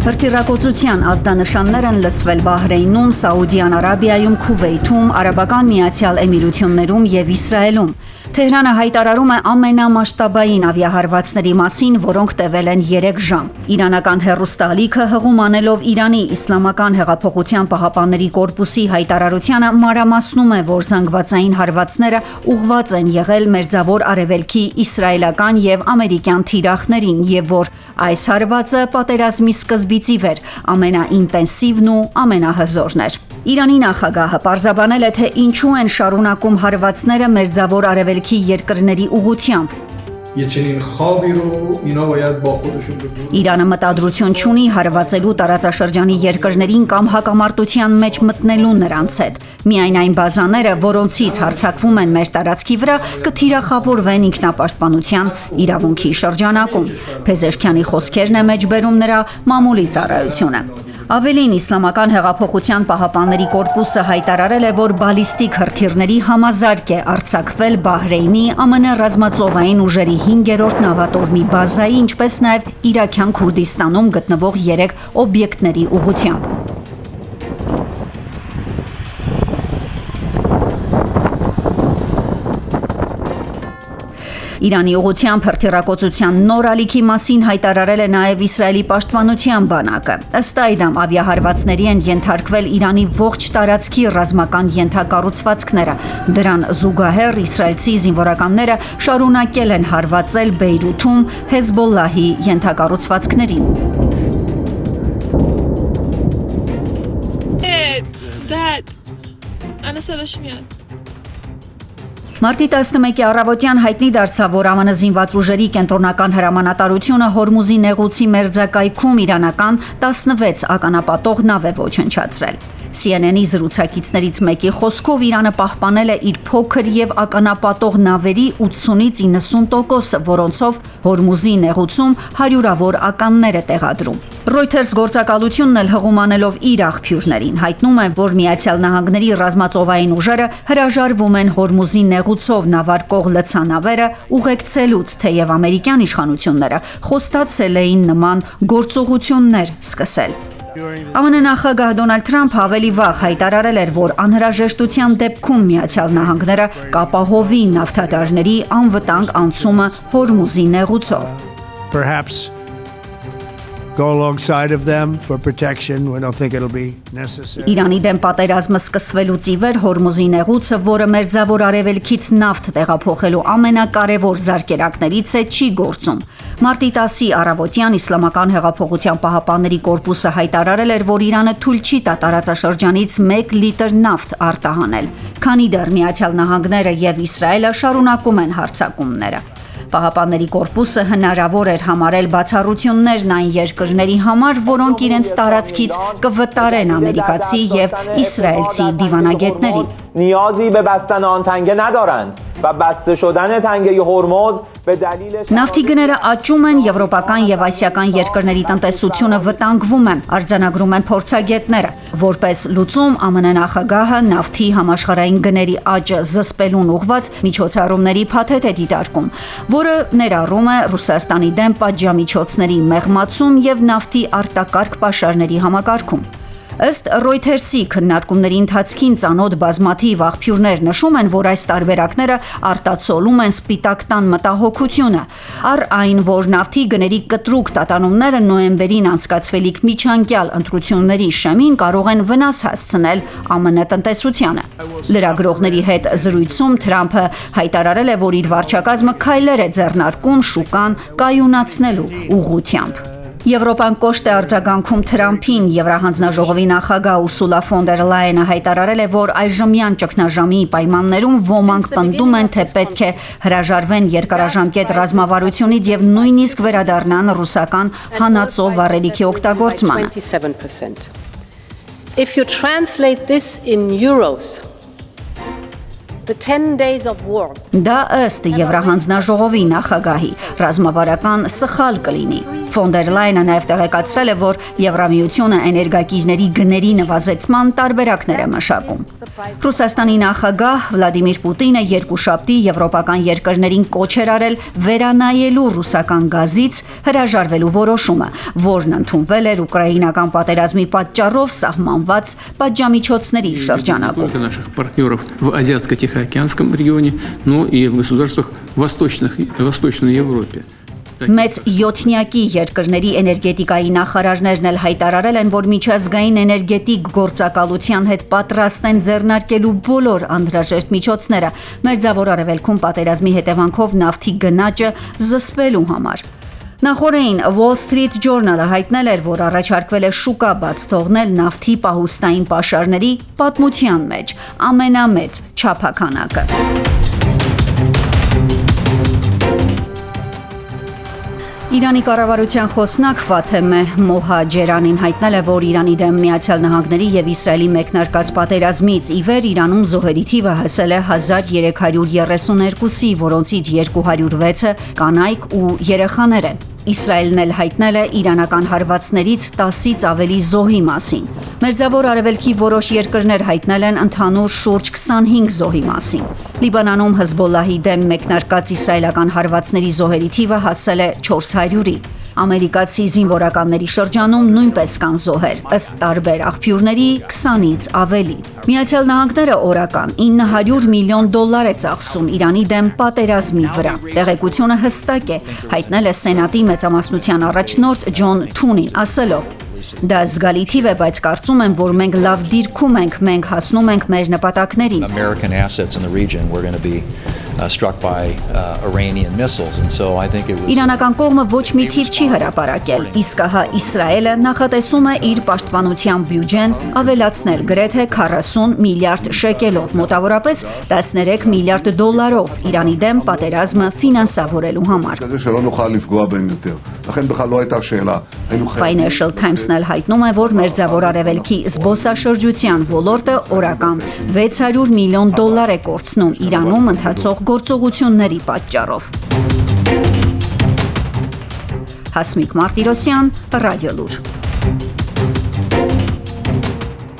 Հրթիռակոծության ազդանշաններ են լսվել Բահրեյնում, Սաուդյան Արաբիայում, Քուվեյթում, Արաբական Միացյալ Էմիրություններում եւ Իսրայելում։ Թեհրանը հայտարարում է ամենամասշտաբային ավիահարվածների մասին, որոնք տևել են 3 ժամ։ Իրանական հեռուստաալիքը հղում անելով Իրանի Իսլամական հեղափոխության պահապանների կորպուսի հայտարարությանը մանրամասնում է, որ զանգվածային հարվածները ուղղված են եղել Մերձավոր Արևելքի իսրայելական եւ ամերիկյան թիրախներին եւ որ այս հարվածը պատերազմի սկզբից ի վեր ամենաինտենսիվն ու ամենահզորն էր։ Իրանի նախագահը պարզաբանել է, թե ինչու են շարունակում հարվածները Մերձավոր Արևելքի երկրների ուղղությամբ։ Իրանը մտադրություն չունի հարվածելու տարածաշրջանի երկրներին կամ հակամարտության մեջ մտնելու նրանց հետ։ Միայն այն բազաները, որոնցից հարձակվում են մեր տարածքի վրա, կթիրախավորվեն ինքնապաշտպանության իրավունքի շրջանակում։ Փեզեշքյանի խոսքերն է մեջբերում նրա մամուլի ծառայությունը։ Ավելին, Իսլամական հեղափոխության պահապանների կորպուսը հայտարարել է, որ բալիստիկ հրթիռների համազարկ է արձակվել Բահրեյնի ԱՄՆ ռազմածովային ուժերի 5-րդ նավատորմի բազայի, ինչպես նաև Իրաքյան Քուրդիստանում գտնվող 3 օբյեկտների ուղղությամբ։ Իրանի ուղղությամբ հրթիռակոծության նոր ալիքի մասին հայտարարել է նաև Իսրայելի պաշտպանության բանակը։ Ըստ այդմ ավիահարվածների են ենթարկվել Իրանի ողջ տարածքի ռազմական ենթակառուցվածքները։ Դրան զուգահեռ իսրայելցի զինվորականները շարունակել են հարվածել Բեյրութում Հեզբոլլահի ենթակառուցվածքներին։ Մարտի 11-ի առավոտյան հայտնի դարձավ, որ ԱՄՆ զինված ուժերի կենտրոնական հրամանատարությունը Հորմուզի նեղուցի մերձակայքում իրանական 16 ականապատող նավ է ոչնչացրել։ CNN-ի զրուցակիցներից մեկի խոսքով Իրանը պահպանել է իր փոքր եւ ականապատող նավերի 80-ից 90%, որոնցով Հորմուզի նեղուցում հարյուրավոր ականներ է տեղադրում։ Reuters գործակալությունն էլ հղում անելով իր աղբյուրներին հայտնում է, որ Միացյալ Նահանգների ռազմածովային ուժերը հրաժարվում են Հորմուզի նեղուցով նավարկող լցանավերը ուղեկցելուց, թեև ամերիկյան իշխանությունները խոստացել էին նման գործողություններ սկսել։ ԱՄՆ նախագահ Դոնալդ Թրամփը ավելի վաղ հայտարարել էր, որ անհրաժեշտության դեպքում Միացյալ Նահանգները կապահովի նավթատարների անվտանգ անցումը Հորմուզի նեղուցով։ Perhaps go alongside of them for protection. We don't think it'll be necessary. Իրանի դեմ պատերազմը սկսվելուց ի վեր Հորմուզի նեղուցը, որը Մերձավոր Արևելքից նավթ տեղափոխելու ամենակարևոր զարկերակներից է, չի գործում։ Մարտի 10-ի առավոտյան Իսլամական հեղափոխության պահապանների կորպուսը հայտարարել էր, որ Իրանը թույլ չի տա տարածաշրջանից 1 լիտր նավթ արտահանել, քանի դեռ Միացյալ Նահանգները եւ Իսրայելը շարունակում են հարձակումները։ Պահապանների կորպուսը հնարավոր էր համարել բացառություններն այն երկրների համար, որոնք իրենց տարածքից կվտարեն ամերիկացի եւ իսրայելցի դիվանագետներին։ نیازی به بستن آن تنگه ندارند و بسته شدن تنگه هرمز به دلیل Նավթի գները աճում են, եվրոպական եւ ասիական երկրների տնտեսությունը վտանգվում է, արձանագրում են փորձագետները։ Որպես լուծում ԱՄՆ նախագահը նավթի համաշխարհային գների աճը զսպելուն ուղղված միջոցառումների փաթեթ է դիտարկում, որը ներառում է Ռուսաստանի դեմ պատժամիջոցների մեղմացում եւ նավթի արտակարգ պաշարների համակարգում։ Ըստ Reuters-ի քննարկումների ընթացքին ծանոթ բազմաթիվ աղբյուրներ նշում են, որ այս տարբերակները արտացոլում են սպիտակ տան մտահոգությունը, առ այն, որ նավթի գների կտրուկ տատանումները նոյեմբերին անցկացվելիք միջանկյալ ընտրությունների շեմին կարող են վնաս հասցնել ԱՄՆ տնտեսությանը։ Լրագրողների հետ զրույցում Թրամփը հայտարարել է, որ իր վարչակազմը քայլեր է ձեռնարկում շուկան կայունացնելու ուղղությամբ։ Եվրոպան կոշտ է արձագանքում Թրամփին, Եվրահանձնաժողովի նախագահ Ուրսուլա ֆոն դեր Լայենը հայտարարել է, որ այժմյան ճգնաժամի պայմաններում ոմանք պնդում են, թե պետք է հրաժարվեն երկարաժամկետ ռազմավարությունից եւ նույնիսկ վերադառնան ռուսական հանածո վառելիքի օգտագործմանը։ If you translate this in euros, the 10 days of war. Դա ըստ Եվրահանձնաժողովի նախագահի ռազմավարական սխալ կլինի։ Ֆոն դեր Լայնը նաև տեղեկացրել է, որ Եվրամիությունը էներգակիրների գների նվազեցման տարբերակներ է մշակում։ Ռուսաստանի նախագահ Վլադիմիր Պուտինը երկուշաբթի եվրոպական երկրներին կոչ էր արել վերանայելու ռուսական գազից հրաժարվելու որոշումը, որն ընդունվել էր ուկրաինական պատերազմի պատճառով սահմանված պատժամիջոցների շրջանակում։ Только наших партнеров в Азиатско-Тихоокеанском регионе, но и в государствах Восточной Европе. Մեծ յոթնյակի երկրների էներգետիկայի նախարարներն էլ հայտարարել են, որ միջազգային էներգետիկ գործակալության հետ պատրաստ են ձեռնարկելու բոլոր անհրաժեշտ միջոցները Մերձավոր Արևելքում պատերազմի հետևանքով նավթի գնաճը զսպելու համար։ Նախորդին Wall Street Journal-ը հայտնել էր, որ առաջարկվել է շուկա բաց թողնել նավթի պահուստային պաշարների պատմության մեջ ամենամեծ չափաքանակը։ Իրանի կառավարության խոսնակ Ֆաթեմե Մոհաջերանին հայտնել է, որ Իրանի դեմ Միացյալ Նահանգների եւ Իսրայելի մեկնարկած պատերազմից ի վեր Իրանում զոհերի թիվը հասել է 1332-ի, որոնցից 206-ը կանայք ու երեխաներ են։ Իսրայելն էլ հայտնել է իրանական հարվածներից 10-ից ավելի զոհի մասին։ Մերձավոր Արևելքի որոշ երկրներ հայտնել են ընդհանուր շուրջ 25 զոհի մասին։ Լիբանանում Հեզբոլլահի դեմ մեկնարկած իսրայելական հարվածների զոհերի թիվը հասել է 400-ի։ Ամերիկացի զինվորականների շրջանում նույնպես կան զոհեր, ըստ տարբեր աղբյուրների 20-ից ավելի։ Միացյալ Նահանգները օրական $900 միլիոն է ծախսում Իրանի դեմ պատերազմի վրա։ Տեղեկությունը հստակ է, հայտնել է Սենատի մեծամասնության առաջնորդ Ջոն Թունին, ասելով. Դա զգալի թիվ է, բայց կարծում եմ, որ մենք լավ դիրքում ենք, մենք հասնում ենք մեր նպատակներին։ American assets in the region were going to be struck by Iranian missiles, and so I think it was Իրանական կողմը ոչ մի թիվ չի հրապարակել, իսկ ահա Իսրայելը նախատեսում է իր պաշտպանության բյուջեն ավելացնել գրեթե 40 միլիարդ շեկելով, մոտավորապես 13 միլիարդ դոլարով Իրանի դեմ պատերազմը ֆինանսավորելու համար։ Financial Times-ն էլ հայտնում է, որ Մերձավոր Արևելքի զբոսաշրջության ոլորտը օրական $600 միլիոն է կորցնում Իրանում ընթացող գործողությունների պատճառով։ Հասմիկ Մարտիրոսյան, Ռադիոլուր։